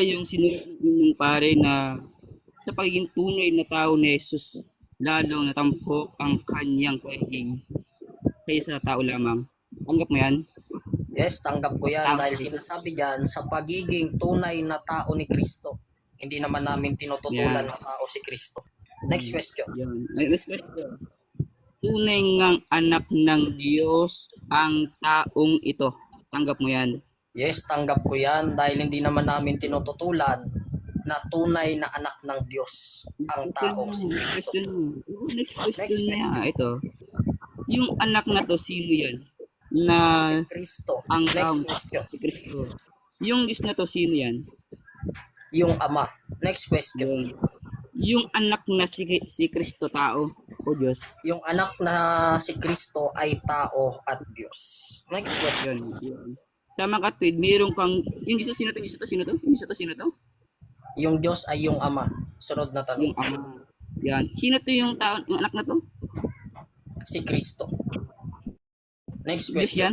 yung sinulat ng pare na sa pagiging tunay na tao ni Jesus, lalong natampok ang kanyang pagiging kaysa tao lamang. Tanggap mo yan? Yes, tanggap ko yan Tao. dahil sinasabi dyan sa pagiging tunay na tao ni Kristo. Hindi naman namin tinututulan Yan. na tao si Kristo. Next question. Yan. Next question. Tunay ngang anak ng Diyos ang taong ito. Tanggap mo yan? Yes, tanggap ko yan dahil hindi naman namin tinututulan na tunay na anak ng Diyos ang taong si Kristo. Next question Next na. Ito. Yung anak na to, sino yan? Na Si Kristo. ang Next taong question. si Kristo. Yung Diyos na to, sino yan? Yung Ama. Next question. Yung anak na si Kristo tao o Diyos. Yung anak na si Kristo ay tao at Diyos. Next question. Yun. Sa mga katwid, mayroon kang, yung Diyos sino to? Sino to? Yung Diyos ay yung Ama. Sunod na tanong. Yung ama. Yan. Sino to yung tao, yung anak na to? Si Kristo. Next Diyos yan? question.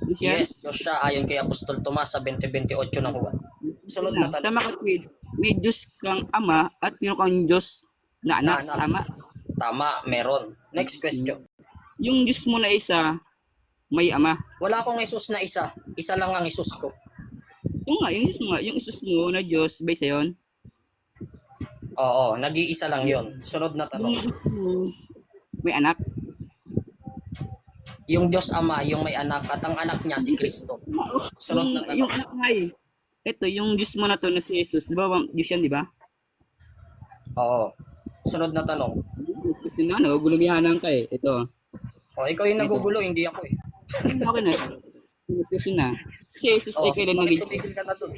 Diyos yan? Yes, Diyos siya ayon kay Apostol Tomas sa 20:28 na Juan. Sunod na Sa tanong. mga katwid, may Diyos kang ama at mayroon kang Diyos na anak. Na anak. Tama? Tama, meron. Next question. Yung Diyos mo na isa, may ama. Wala akong Isus na isa. Isa lang ang Isus ko. Oo nga, yung Diyos mo nga, yung Isus mo na Diyos, base sa yun. Oo, nag-iisa lang yon. Sunod na Yung tanong. Diyos mo, may anak. Yung Diyos Ama, yung may anak at ang anak niya si Kristo. Sunod na Yung tanong. anak nga eh. Ito, yung Diyos mo na to na si Jesus, di ba, Diyos yan, di ba? Oo. Sunod na tanong. Gusto na, nagugulumihanan ka eh. Ito. O, ikaw yung nagugulo, hindi ako eh. Okay na. Next question na. Si Jesus ay Oh, kailan bakit naging... tumigil ka na dun?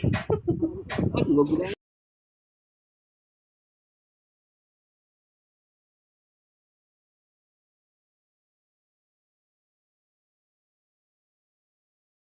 Nagugulo